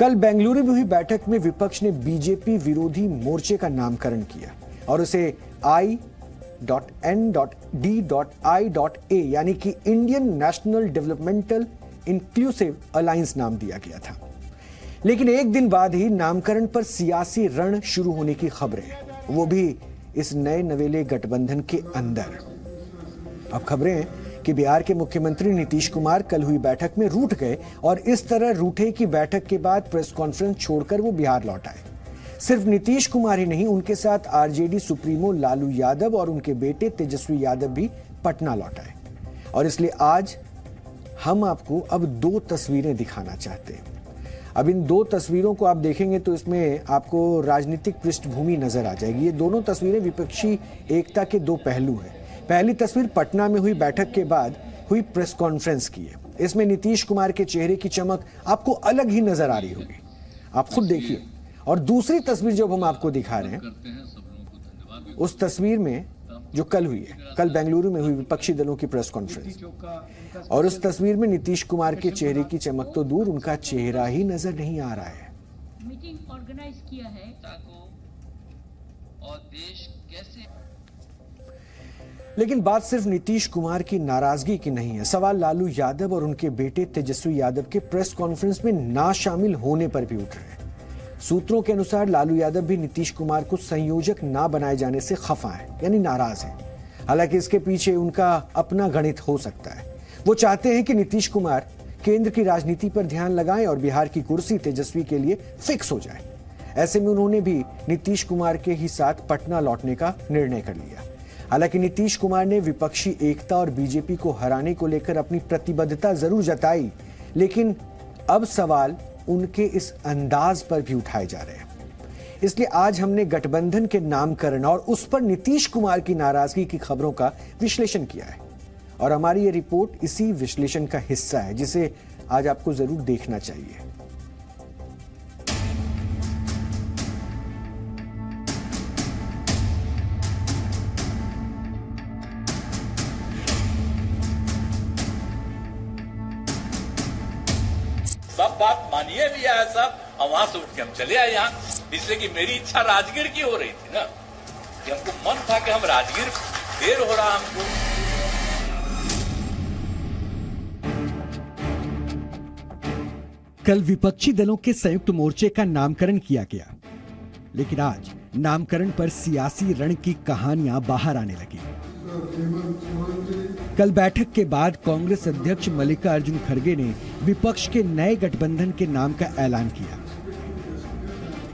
कल बेंगलुरु में हुई बैठक में विपक्ष ने बीजेपी विरोधी मोर्चे का नामकरण किया और उसे I.N.D.I.A यानी कि Indian national developmental inclusive alliance नाम दिया गया था। लेकिन एक दिन बाद ही नामकरण पर सियासी रण शुरू होने की खबरें, वो भी इस नए नवेले गठबंधन के अंदर। अब खबरें हैं कि बिहार के मुख्यमंत्री नीतीश कुमार कल हुई बैठक में रूठ गए और इस तरह रूठे कि बैठक के बाद प्रेस कॉन्फ्रेंस छोड़कर वो बिहार लौट आए। सिर्फ नीतीश कुमार ही नहीं, उनके साथ आरजेडी सुप्रीमो लालू यादव और उनके बेटे तेजस्वी यादव भी पटना लौट आए। और इसलिए आज हम आपको अब दो तस्वीरें दिखाना चाहते हैं। अब इन दो तस्वीरों को आप देखेंगे तो इसमें आपको राजनीतिक पृष्ठभूमि नजर आ जाएगी। ये दोनों तस्वीरें विपक्षी एकता के दो पहलू हैं। पहली तस्वीर पटना में हुई बैठक के बाद हुई प्रेस कॉन्फ्रेंस की है। इसमें नीतीश कुमार के चेहरे की चमक आपको अलग ही नजर आ रही होगी, आप खुद देखिए। और दूसरी तस्वीर जब हम आपको दिखा रहे हैं, उस तस्वीर में जो कल हुई है, कल बेंगलुरु में हुई विपक्षी दलों की प्रेस कॉन्फ्रेंस, और उस तस्वीर में नीतीश कुमार के चेहरे की चमक तो दूर, उनका चेहरा ही नजर नहीं आ रहा है। मीटिंग ऑर्गेनाइज किया है और देश कैसे। लेकिन बात सिर्फ नीतीश कुमार की नाराजगी की नहीं है। सवाल लालू यादव और उनके बेटे तेजस्वी यादव के प्रेस कॉन्फ्रेंस में ना शामिल होने पर भी उठ रहे हैं। सूत्रों के अनुसार लालू यादव भी नीतीश कुमार को संयोजक ना बनाए जाने से खफा है, यानी नाराज है। हालांकि इसके पीछे उनका अपना गणित हो सकता है। वो चाहते हैं कि नीतीश कुमार केंद्र की राजनीति पर ध्यान लगाएं और बिहार की कुर्सी तेजस्वी के लिए फिक्स हो जाए। ऐसे में उन्होंने भी नीतीश कुमार के ही साथ पटना लौटने का निर्णय कर लिया। हालांकि नीतीश कुमार ने विपक्षी एकता और बीजेपी को हराने को लेकर अपनी प्रतिबद्धता जरूर जताई, लेकिन अब सवाल उनके इस अंदाज पर भी उठाए जा रहे हैं। इसलिए आज हमने गठबंधन के नामकरण और उस पर नीतीश कुमार की नाराजगी की खबरों का विश्लेषण किया है, और हमारी ये रिपोर्ट इसी विश्लेषण का हिस्सा है, जिसे आज आपको जरूर देखना चाहिए। सब बात मानिए भी है सब, और वहां से उठ के हम चले आए यहाँ, इसलिए कि मेरी इच्छा राजगीर की हो रही थी ना, कि हमको मन था कि हम राजगीर, देर हो रहा हमको। कल विपक्षी दलों के संयुक्त मोर्चे का नामकरण किया गया, लेकिन आज नामकरण पर सियासी रण की कहानियां बाहर आने लगी। कल बैठक के बाद कांग्रेस अध्यक्ष मल्लिकार्जुन खड़गे ने विपक्ष के नए गठबंधन के नाम का ऐलान किया।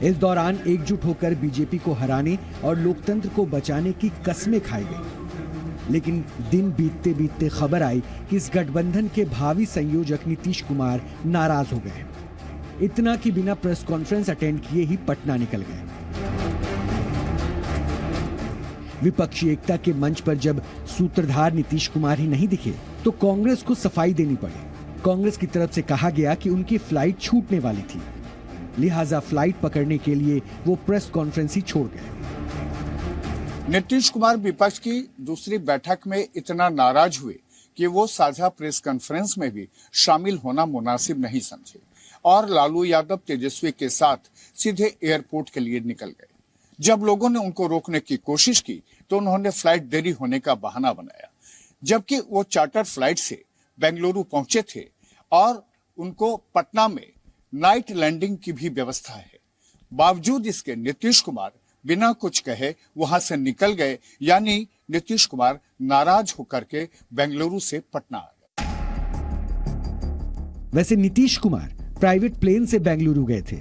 इस दौरान एकजुट होकर बीजेपी को हराने और लोकतंत्र को बचाने की कस्में खाई गई। लेकिन दिन बीतते बीतते खबर आई कि इस गठबंधन के भावी संयोजक नीतीश कुमार नाराज हो गए। इतना कि बिना प्रेस कॉन्फ्रेंस अटेंड किए ही पटना निकल गए। विपक्षी एकता के मंच पर जब सूत्रधार नीतीश कुमार ही नहीं दिखे तो कांग्रेस को सफाई देनी पड़ी। कांग्रेस की तरफ से कहा गया कि उनकी फ्लाइट छूटने वाली थी, लिहाजा फ्लाइट पकड़ने के लिए वो प्रेस कॉन्फ्रेंस ही छोड़ गए। नीतीश कुमार विपक्ष की दूसरी बैठक में इतना नाराज हुए कि वो साझा प्रेस कॉन्फ्रेंस में भी शामिल होना मुनासिब नहीं समझे और लालू यादव तेजस्वी के साथ सीधे एयरपोर्ट के लिए निकल गए। जब लोगों ने उनको रोकने की कोशिश की तो उन्होंने फ्लाइट देरी होने का बहाना बनाया, जबकि वो चार्टर फ्लाइट से बेंगलुरु पहुंचे थे और उनको पटना में नाइट लैंडिंग की भी व्यवस्था है। बावजूद इसके नीतीश कुमार बिना कुछ कहे वहां से निकल गए, यानी नीतीश कुमार नाराज होकर के बेंगलुरु से पटना आ गए। वैसे नीतीश कुमार प्राइवेट प्लेन से बेंगलुरु गए थे।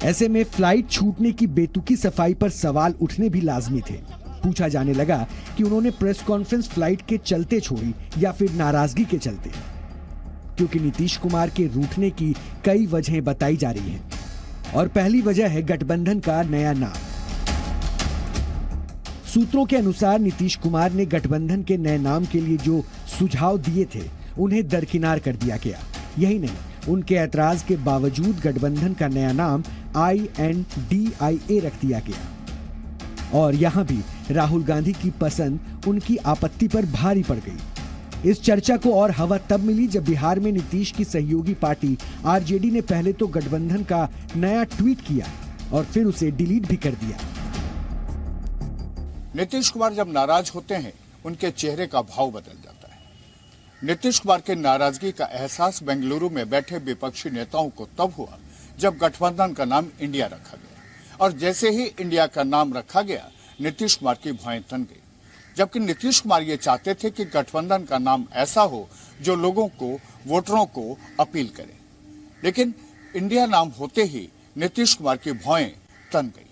ऐसे में फ्लाइट छूटने की बेतुकी सफाई पर सवाल उठने भी लाजमी थे। पूछा जाने लगा कि उन्होंने प्रेस कॉन्फ्रेंस फ्लाइट के चलते छोड़ी या फिर नाराजगी के चलते, क्योंकि नीतीश कुमार के रूठने की कई वजहें बताई जा रही हैं। और पहली वजह है गठबंधन का नया नाम। सूत्रों के अनुसार नीतीश कुमार ने गठबंधन के नए नाम के लिए जो सुझाव दिए थे उन्हें दरकिनार कर दिया गया। यही नहीं, उनके ऐतराज के बावजूद गठबंधन का नया नाम INDIA रख दिया गया। और यहां भी राहुल गांधी की पसंद उनकी आपत्ति पर भारी पड़ गई। इस चर्चा को और हवा तब मिली जब बिहार में नीतीश की सहयोगी पार्टी आरजेडी ने पहले तो गठबंधन का नया ट्वीट किया और फिर उसे डिलीट भी कर दिया। नीतीश कुमार जब नाराज होते हैं उनके चेहरे का भाव बदल जाता है। नीतीश कुमार के नाराजगी का एहसास बेंगलुरु में बैठे विपक्षी नेताओं को तब हुआ जब गठबंधन का नाम इंडिया रखा गया, और जैसे ही इंडिया का नाम रखा गया नीतीश कुमार की भौहें तन गई। जबकि नीतीश कुमार ये चाहते थे कि गठबंधन का नाम ऐसा हो जो लोगों को, वोटरों को अपील करे, लेकिन इंडिया नाम होते ही नीतीश कुमार की भौहें तन गई।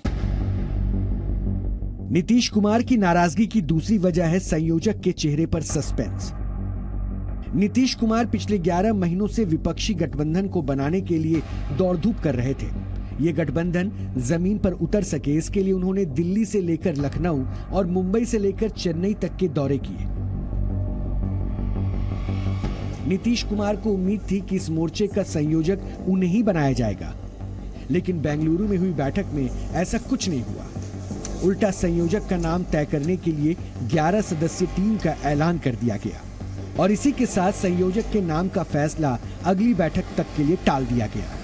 नीतीश कुमार की नाराजगी की दूसरी वजह है संयोजक के चेहरे पर सस्पेंस। नीतीश कुमार पिछले 11 महीनों से विपक्षी गठबंधन को बनाने के लिए दौड़-धूप कर रहे थे। ये गठबंधन जमीन पर उतर सके, इसके लिए उन्होंने दिल्ली से लेकर लखनऊ और मुंबई से लेकर चेन्नई तक के दौरे किए। नीतीश कुमार को उम्मीद थी कि इस मोर्चे का संयोजक उन्हें ही बनाया जाएगा, लेकिन बेंगलुरु में हुई बैठक में ऐसा कुछ नहीं हुआ। उल्टा संयोजक का नाम तय करने के लिए 11 सदस्यीय टीम का ऐलान कर दिया गया और इसी के साथ संयोजक के नाम का फैसला अगली बैठक तक के लिए टाल दिया गया।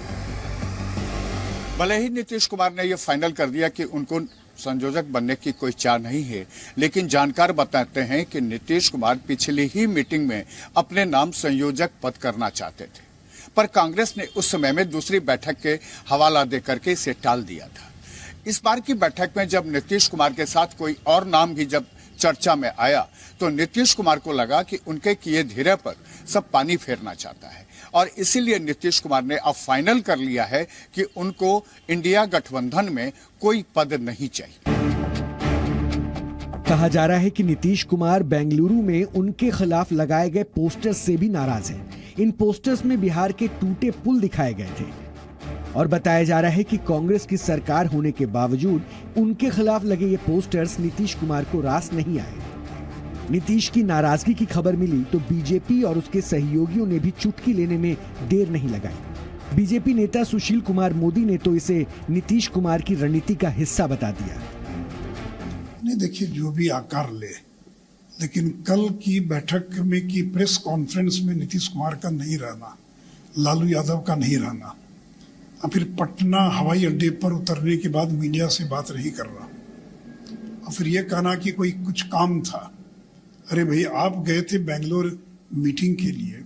भले ही नीतीश कुमार ने यह फाइनल कर दिया कि उनको संयोजक बनने की कोई चाह नहीं है, लेकिन जानकार बताते हैं कि नीतीश कुमार पिछली ही मीटिंग में अपने नाम संयोजक पद करना चाहते थे, पर कांग्रेस ने उस समय में दूसरी बैठक के हवाला देकर के इसे टाल दिया था। इस बार की बैठक में जब नीतीश कुमार के साथ कोई और नाम भी जब चर्चा में आया तो नीतीश कुमार को लगा कि उनके किए धीरे पर सब पानी फेरना चाहता है, और इसीलिए नीतीश कुमार ने अब फाइनल कर लिया है कि उनको इंडिया गठबंधन में कोई पद नहीं चाहिए। कहा जा रहा है कि नीतीश कुमार बेंगलुरु में उनके खिलाफ लगाए गए पोस्टर्स से भी नाराज हैं। इन पोस्टर्स में बिहार के टूटे पुल दिखाए गए थे और बताया जा रहा है कि कांग्रेस की सरकार होने के बावजूद उनके खिलाफ लगे ये पोस्टर्स नीतीश कुमार को रास नहीं आए। नीतीश की नाराजगी की खबर मिली तो बीजेपी और उसके सहयोगियों ने भी चुटकी लेने में देर नहीं लगाई। बीजेपी नेता सुशील कुमार मोदी ने तो इसे नीतीश कुमार की रणनीति का हिस्सा बता दिया। नहीं, देखिए, जो भी आकार ले, लेकिन कल की बैठक में की प्रेस कॉन्फ्रेंस में नीतीश कुमार का नहीं रहना, लालू यादव का नहीं रहना, और फिर पटना हवाई अड्डे पर उतरने के बाद मीडिया से बात नहीं करना, और फिर ये कहना कि कोई कुछ काम था। अरे भाई, आप गए थे बेंगलोर मीटिंग के लिए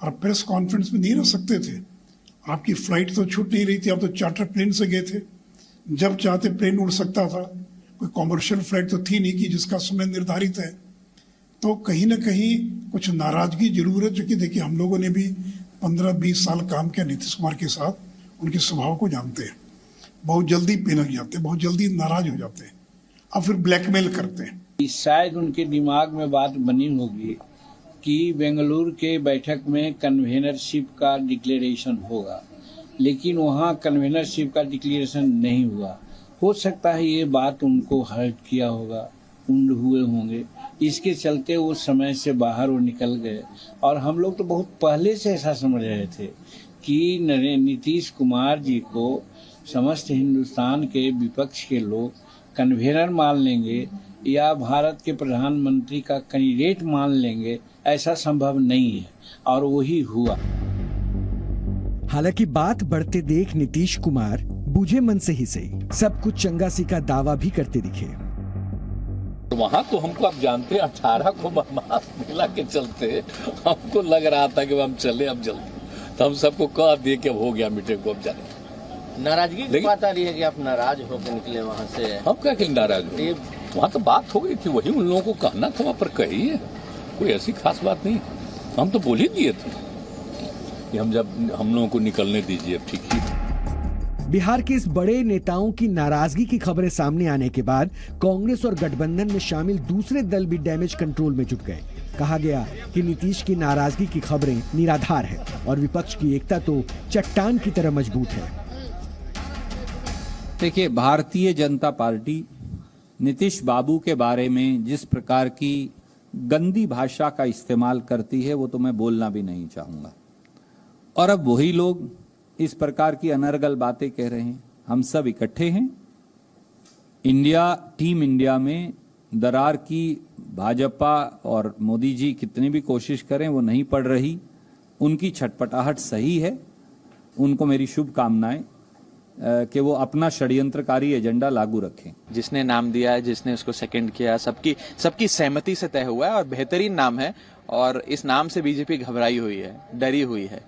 और प्रेस कॉन्फ्रेंस में नहीं रह सकते थे। आपकी फ्लाइट तो छूट नहीं रही थी, आप तो चार्टर प्लेन से गए थे, जब चाहते प्लेन उड़ सकता था। कोई कॉमर्शियल फ्लाइट तो थी नहीं कि जिसका समय निर्धारित है। तो कहीं ना कहीं कुछ नाराजगी जरूर है, क्योंकि देखिए हम लोगों ने भी 15-20 साल काम किया नीतीश कुमार के साथ, उनके स्वभाव को जानते हैं। बहुत जल्दी पिनक जाते हैं, बहुत जल्दी नाराज हो जाते हैं और फिर ब्लैकमेल करते हैं। शायद उनके दिमाग में बात बनी होगी कि बेंगलुरु के बैठक में कन्वेनरशिप का डिक्लेरेशन होगा, लेकिन वहाँ कन्वेनरशिप का डिक्लेरेशन नहीं हुआ। हो सकता है ये बात उनको हर्ट किया होगा, उंड हुए होंगे, इसके चलते वो समय से बाहर वो निकल गए। और हम लोग तो बहुत पहले से ऐसा समझ रहे थे कि नीतीश कुमार जी को समस्त हिंदुस्तान के विपक्ष के लोग कन्वेनर मान लेंगे या भारत के प्रधानमंत्री का कैंडिडेट मान लेंगे, ऐसा संभव नहीं है, और वही हुआ। हालांकि बात बढ़ते देख नीतीश कुमार बूझे मन से ही सही सब कुछ चंगासी का दावा भी करते दिखे। वहाँ तो हमको आप जानते हैं 18 को मेला के चलते हमको लग रहा था कि हम चले अब जल्दी, तो हम सबको कह दिए कि अब हो गया मीटिंग को, अब जाने। नाराजगी की बात आ रही है कि आप नाराज होकर निकले वहाँ से। हम क्या कि नाराज हो, वहाँ तो बात हो गई थी, वही उन लोगों को कहना था, वहाँ पर कही है, कोई ऐसी खास बात नहीं। हम तो बोल ही दिए थे कि हम लोगों को निकलने दीजिए, अब ठीक ही। बिहार के इस बड़े नेताओं की नाराजगी की खबरें सामने आने के बाद कांग्रेस और गठबंधन में शामिल दूसरे दल भी डैमेज कंट्रोल में जुट गए। कहा गया कि नीतीश की नाराजगी की खबरें निराधार है और विपक्ष की एकता तो चट्टान की तरह मजबूत है। देखिए, भारतीय जनता पार्टी नीतीश बाबू के बारे में जिस प्रकार की गंदी भाषा का इस्तेमाल करती है वो तो मैं बोलना भी नहीं चाहूँगा, और अब वही लोग इस प्रकार की अनर्गल बातें कह रहे हैं। हम सब इकट्ठे हैं, टीम इंडिया में दरार की भाजपा और मोदी जी कितनी भी कोशिश करें वो नहीं पड़ रही। उनकी छटपटाहट सही है। उनको मेरी शुभकामनाएं कि वो अपना षड्यंत्रकारी एजेंडा लागू रखें। जिसने नाम दिया है, जिसने उसको सेकंड किया, सबकी सहमति से तय हुआ है और बेहतरीन नाम है और इस नाम से बीजेपी घबराई हुई है, डरी हुई है।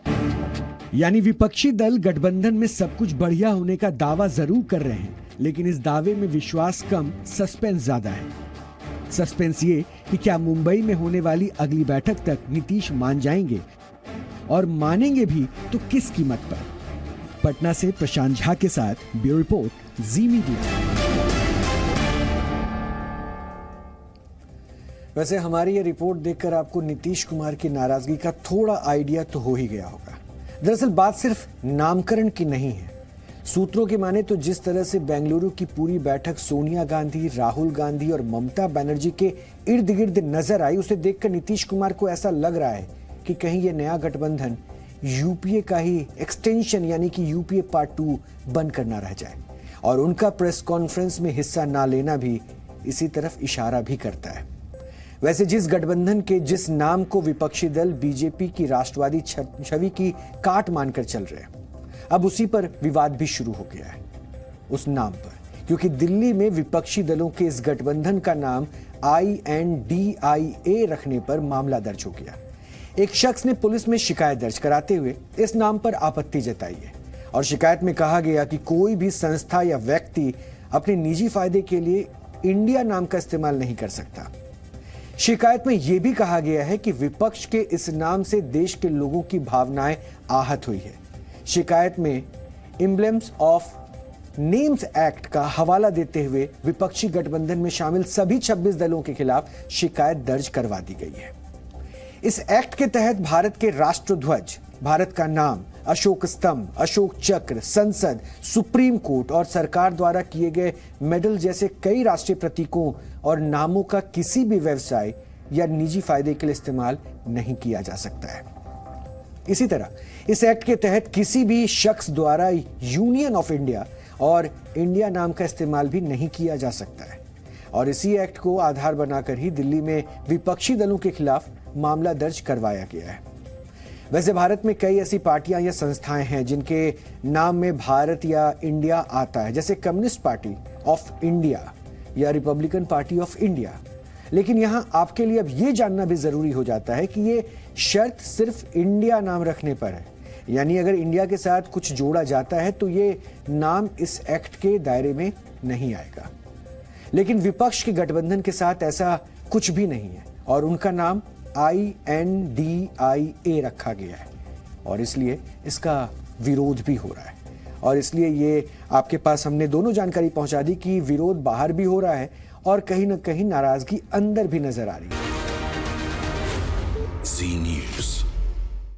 यानी विपक्षी दल गठबंधन में सब कुछ बढ़िया होने का दावा जरूर कर रहे हैं, लेकिन इस दावे में विश्वास कम, सस्पेंस ज्यादा है। सस्पेंस ये कि क्या मुंबई में होने वाली अगली बैठक तक नीतीश मान जाएंगे, और मानेंगे भी तो किस कीमत पर। पटना से प्रशांत झा के साथ ब्यूरो रिपोर्ट, जी मीडिया। वैसे हमारी ये रिपोर्ट देखकर आपको नीतीश कुमार की नाराजगी का थोड़ा आइडिया तो हो ही गया होगा। दरअसल बात सिर्फ नामकरण की नहीं है। सूत्रों की माने तो जिस तरह से बेंगलुरु की पूरी बैठक सोनिया गांधी, राहुल गांधी और ममता बनर्जी के इर्द गिर्द नजर आई, उसे देखकर नीतीश कुमार को ऐसा लग रहा है कि कहीं ये नया गठबंधन यूपीए का ही एक्सटेंशन यानी कि यूपीए पार्ट 2 बनकर ना रह जाए। और उनका प्रेस कॉन्फ्रेंस में हिस्सा ना लेना भी इसी तरफ इशारा भी करता है। वैसे जिस गठबंधन के जिस नाम को विपक्षी दल बीजेपी की राष्ट्रवादी छवि की काट मानकर चल रहे हैं, अब उसी पर विवाद भी शुरू हो गया है उस नाम पर, क्योंकि दिल्ली में विपक्षी दलों के इस गठबंधन का नाम INDIA रखने पर मामला दर्ज हो गया। एक शख्स ने पुलिस में शिकायत दर्ज कराते हुए इस नाम पर आपत्ति जताई है और शिकायत में कहा गया कि कोई भी संस्था या व्यक्ति अपने निजी फायदे के लिए इंडिया नाम का इस्तेमाल नहीं कर सकता। शिकायत में यह भी कहा गया है कि विपक्ष के इस नाम से देश के लोगों की भावनाएं आहत हुई है। शिकायत में एम्ब्लेम्स ऑफ नेम्स एक्ट का हवाला देते हुए विपक्षी गठबंधन में शामिल सभी 26 दलों के खिलाफ शिकायत दर्ज करवा दी गई है। इस एक्ट के तहत भारत के राष्ट्रध्वज, भारत का नाम, अशोक स्तंभ, अशोक चक्र, संसद, सुप्रीम कोर्ट और सरकार द्वारा किए गए मेडल जैसे कई राष्ट्रीय प्रतीकों और नामों का किसी भी व्यवसाय या निजी फायदे के लिए इस्तेमाल नहीं किया जा सकता है। इसी तरह इस एक्ट के तहत किसी भी शख्स द्वारा यूनियन ऑफ इंडिया और इंडिया नाम का इस्तेमाल भी नहीं किया जा सकता है। और इसी एक्ट को आधार बनाकर ही दिल्ली में विपक्षी दलों के खिलाफ मामला दर्ज करवाया गया है। वैसे भारत में कई ऐसी पार्टियां या संस्थाएं हैं जिनके नाम में भारत या इंडिया आता है, जैसे कम्युनिस्ट पार्टी ऑफ इंडिया या रिपब्लिकन पार्टी ऑफ इंडिया। लेकिन यहां आपके लिए अब यह जानना भी जरूरी हो जाता है कि यह शर्त सिर्फ इंडिया नाम रखने पर है, यानी अगर इंडिया के साथ कुछ जोड़ा जाता है तो ये नाम इस एक्ट के दायरे में नहीं आएगा। लेकिन विपक्ष के गठबंधन के साथ ऐसा कुछ भी नहीं है और उनका नाम INDIA रखा गया है और इसलिए इसका विरोध भी हो रहा है। और इसलिए ये आपके पास हमने दोनों जानकारी पहुंचा दी कि विरोध बाहर भी हो रहा है और कहीं ना कहीं नाराजगी अंदर भी नजर आ रही है। जी न्यूज़।